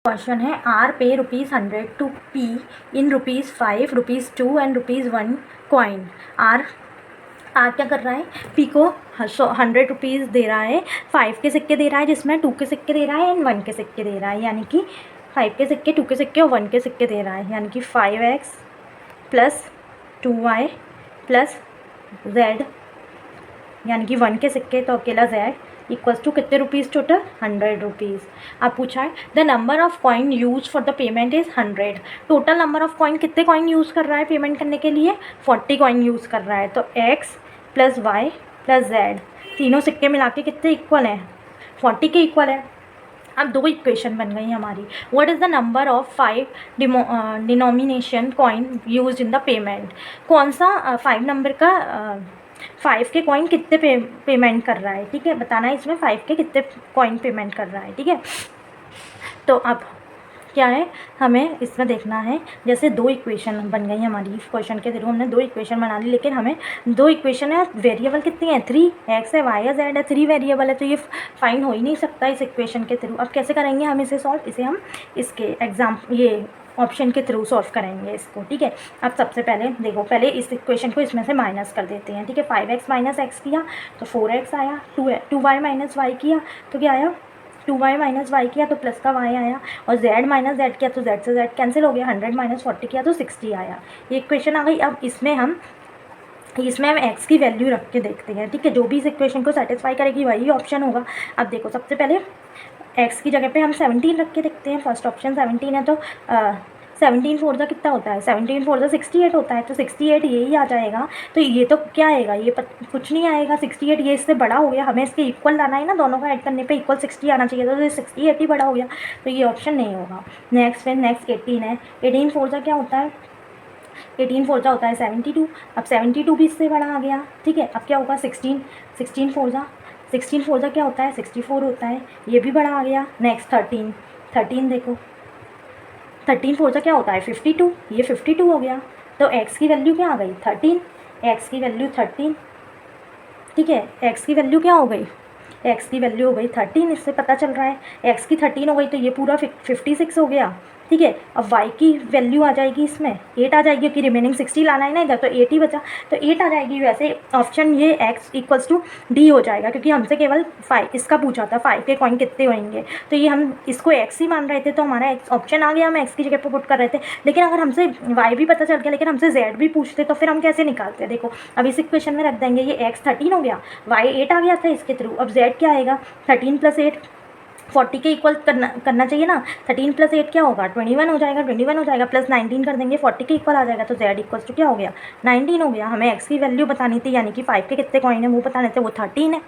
Question है R pay ₹100 to P in ₹5, ₹2 and ₹1 coin. R क्या कर रहा है, पी को 100 दे रहा है, 5 के सिक्के दे रहा है, जिसमें 2 के सिक्के दे रहा है एंड 1 के सिक्के दे रहा है, यानी कि 5 के सिक्के, 2 के सिक्के और 1 के सिक्के दे रहा है, यानी कि 5x plus 2y plus z, यानी कि 1 के सिक्के तो अकेला z इक्वल्स टू कितने रुपीज़ टोटल, ₹100। अब पूछा है the number of coin use for the payment is 100। Total number of coin, कितने कॉइन यूज़ कर रहा है पेमेंट करने के लिए, 40 कॉइन यूज़ कर रहा है। तो x plus y plus z, तीनों सिक्के मिला के कितने इक्वल हैं, 40 के इक्वल है। अब दो इक्वेशन बन गई हमारी। What is the number of 5 denomination coin use in the payment. कौन सा 5 नंबर का 5 के कॉइन कितने पेमेंट कर रहा है, ठीक है, बताना है इसमें 5 के कितने कॉइन पेमेंट कर रहा है, ठीक है। तो अब क्या है, हमें इसमें देखना है, जैसे दो इक्वेशन बन गई हमारी इस क्वेश्चन के थ्रू, हमने दो इक्वेशन बना ली, लेकिन हमें दो इक्वेशन है, वेरिएबल कितनी है, 3, x है, y है, z है, 3 वेरिएबल है, तो ये फाइंड हो ही नहीं सकता इस इक्वेशन के थ्रू। अब कैसे करेंगे हम इसे सॉल्व, इसे हम इसके ये ऑप्शन के थ्रू सॉल्व करेंगे इसको, ठीक है। अब सबसे पहले देखो, पहले इस इक्वेशन को इसमें से माइनस कर देते हैं, ठीक है। 5x माइनस एक्स किया तो 4x आया, 2y माइनस वाई किया तो क्या आया, 2y माइनस वाई किया तो प्लस का y आया, और z माइनस जेड किया तो z से z कैंसिल हो गया, 100 माइनस 40 किया तो 60 आया। ये इक्वेशन आ गई। अब इसमें हम x की वैल्यू रख के देखते हैं, ठीक है। जो भी इस इक्वेशन को सेटिस्फाई करेगी वही ऑप्शन होगा। अब देखो, सबसे पहले x की जगह पे हम 17 रख के देखते हैं। फर्स्ट ऑप्शन 17 है, तो 17 फोर ज़ा कितना होता है, 17 फोर ज़ा 68 होता है, तो 68 यही आ जाएगा। तो ये तो क्या आएगा, ये कुछ नहीं आएगा, 68 ये इससे बड़ा हो गया, हमें इसके इक्वल लाना है ना, दोनों का ऐड करने पे इक्वल 60 आना चाहिए, तो 68 ही बड़ा हो गया, तो ये ऑप्शन नहीं होगा। नेक्स्ट 18 है, 18 फोर ज़ा क्या होता है, 18 फोर ज़ा होता है 72। अब 72 भी इससे बड़ा आ गया, ठीक है। अब क्या होगा, 16 फोर ज़ा क्या होता है, 64 होता है, ये भी बड़ा आ गया। नेक्स्ट 13 देखो, 13 फोर ज़ा क्या होता है, 52, ये 52 हो गया। तो x की वैल्यू क्या आ गई, 13, x की वैल्यू 13, ठीक है। x की वैल्यू क्या हो गई, x की वैल्यू हो गई 13, इससे पता चल रहा है x की 13 हो गई, तो ये पूरा 56 हो गया, ठीक है। अब y की वैल्यू आ जाएगी, इसमें 8 आ जाएगी, क्योंकि रिमेनिंग 60 लाना है ना इधर, तो 8 ही बचा, तो 8 आ जाएगी। वैसे ऑप्शन ये x इक्वल्स टू d हो जाएगा, क्योंकि हमसे केवल 5 इसका पूछा था, 5 के कॉइन कितने होंगे, तो ये हम इसको x ही मान रहे थे, तो हमारा ऑप्शन आ गया, हम x की जगह पर पुट कर रहे थे। लेकिन अगर हमसे y भी पता चल गया, लेकिन हमसे z भी पूछते, तो फिर हम कैसे निकालते हैं। देखो, अब इस इक्वेशन में रख देंगे, ये x 13 हो गया, y 8 आ गया था इसके थ्रू, अब z क्या आएगा, 13 + 8, 40 के इक्वल करना चाहिए ना, 13 + 8 क्या होगा, 21 हो जाएगा, 21 हो जाएगा, प्लस 19 कर देंगे, 40 के इक्वल आ जाएगा, तो z इक्वल्स टू क्या हो गया, 19 हो गया। हमें x की वैल्यू बतानी थी, यानी कि 5 के कितने कॉइन है वो बताने थे, वो 13 है।